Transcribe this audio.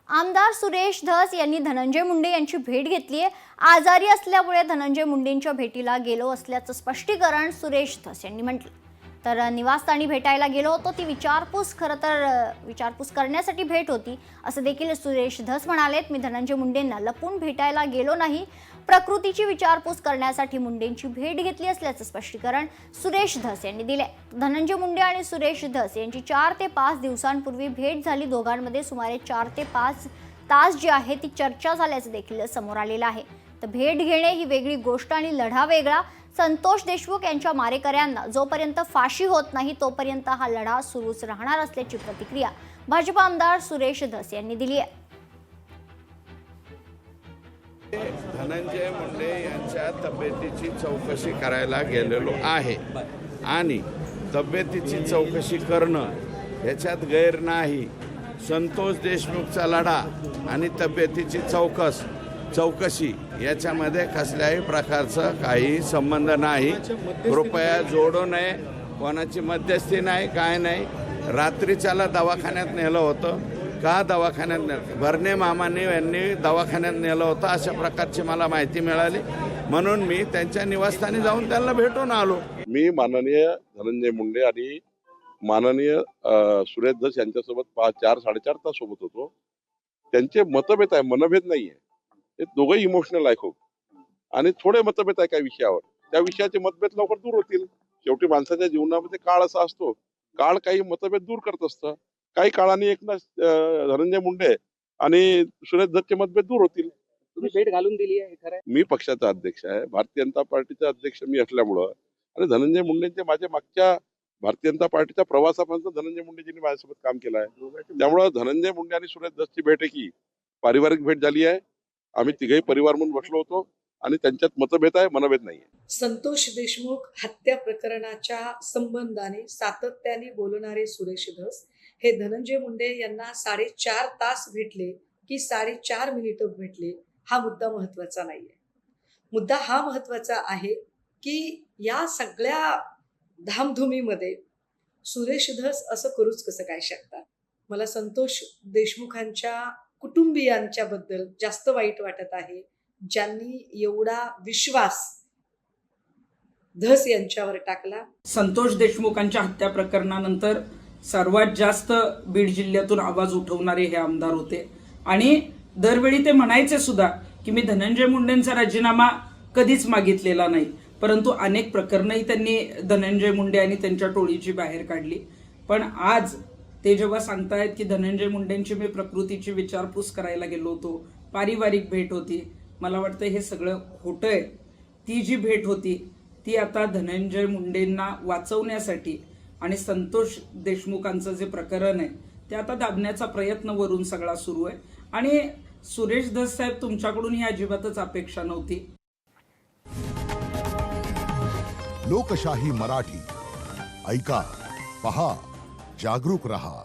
आमदार सुरेश धस यांनी धनंजय मुंडे यांची भेट घेतली आहे। आजारी असल्यामुळे धनंजय मुंडेंच्या भेटीला गेलो असल्याचं स्पष्टीकरण सुरेश धस यांनी म्हटलं। तर निवासस्थानी भेटायला गेलो होतो, ती विचारपूस करण्यासाठी भेट होती असं देखील सुरेश धस म्हणालेत। मी धनंजय मुंडेंना लपून भेटायला गेलो नाही, प्रकृतीची विचारपूस करण्यासाठी मुंडेंची भेट घेतली असल्याचं स्पष्टीकरण सुरेश धस यांनी दिले। धनंजय मुंडे आणि सुरेश धस यांची 4 ते 5 दिवसांपूर्वी भेट झाली। दोघांमध्ये सुमारे 4 ते 5 तास जी आहे ती चर्चा झाल्याचं देखील समोर आलेलं आहे। तर भेट घेणे ही वेगळी गोष्ट आणि लढा वेगळा। संतोष देशमुख यांच्या मारेकऱ्यांना जोपर्यंत फाशी होत नाही तोपर्यंत हा लढा सुरूच राहणार असल्याची प्रतिक्रिया भाजप आमदार सुरेश धस यांनी दिली आहे। धनंजय मुंडे यांच्या तब्येतीची चौकशी करायला गेलेलो आहे आणि तब्येतीची चौकशी करणं याच्यात गैर नाही। संतोष देशमुखचा लढा आणि तब्येतीची चौकशी याच्यामध्ये कसल्याही प्रकारचा काही संबंध नाही। कृपया जोडू नये, कोणाची मध्यस्थी नाही, काय नाही। रात्रीच्याला दवाखान्यात नेलं होतं का? दवाखान्यात भरणे मामाने यांनी दवाखान्यात नेलं होतं अशा प्रकारची मला माहिती मिळाली, म्हणून मी त्यांच्या निवासस्थानी जाऊन त्यांना भेटून आलो। मी माननीय धनंजय मुंडे आणि माननीय सुरेश धस यांच्यासोबत 4-4.5 तास सोबत होतो। त्यांचे मतभेद आहे, मनभेद नाहीये। ते दोघंही इमोशनल आहे खूप आणि थोडे मतभेद आहे काही विषयावर। त्या विषयाचे मतभेद लवकर दूर होतील। शेवटी माणसाच्या जीवनामध्ये काळ असा असतो, काळ काही मतभेद दूर करत असतं। काही काळाने धनंजय मुंडे आणि सुरेश धसचे मतभेद दूर होतील। तुम्ही भेट घालून दिली आहे, खरं आहे? मी पक्षाचा अध्यक्ष आहे, भारतीय जनता पार्टीचा अध्यक्ष मी असल्यामुळं आणि धनंजय मुंडेंचे माझ्या मागच्या भारतीय जनता पार्टीच्या प्रवासापर्यंत धनंजय मुंडेजींनी माझ्यासोबत काम केलं आहे। त्यामुळे धनंजय मुंडे आणि सुरेश धसची भेट ही पारिवारिक भेट झाली आहे। आम्ही तिघही परिवार म्हणून बसलो होतो आणि त्यांच्यात मतभेद आहे, मनभेद नाहीये। संतोष देशमुख हत्या प्रकरणाच्या संबंधाने सातत्याने बोलणारे सुरेश धस हे धनंजय मुंडे यांना 4.5 तास भेटले की 4.5 मिनिटं भेटले, हा मुद्दा महत्वाचा नाहीये। मुद्दा हा महत्वाचा आहे की या सगळ्या धामधुमीमध्ये सुरेश धस असं करूच कसं काय शकतात। मला संतोष देशमुखांच्या कुटुंबियांच्या बद्दल जास्त वाईट वाटत आहे, ज्यांनी एवढा विश्वास धस यांच्यावर टाकला। संतोष देशमुखांच्या हत्या प्रकरणानंतर सर्वात जास्त बीड जिल्ह्यातून आवाज उठवणारे हे आमदार होते आणि दरवेळी ते म्हणायचे सुद्धा की मी धनंजय मुंडेंचा राजीनामा कधीच मागितलेला नाही, परंतु अनेक प्रकरणंही त्यांनी धनंजय मुंडे आणि त्यांच्या टोळीची बाहेर काढली। पण आज ते जेव्हा सांगतायत की धनंजय मुंडेंची मी प्रकृतीची विचारपूस करायला गेलो होतो, पारिवारिक भेट होती, मला वाटतं हे सगळं खोटं आहे। ती जी भेट होती ती आता धनंजय मुंडेंना वाचवण्यासाठी आणि संतोष देशमुखांचं जे प्रकरण आहे ते आता दाबण्याचा प्रयत्न वरून सगळा सुरू आहे आणि सुरेश धस साहेब तुमच्याकडून ही अजिबातच अपेक्षा नव्हती। लोकशाही मराठी ऐका, पहा, जागरूक रहा।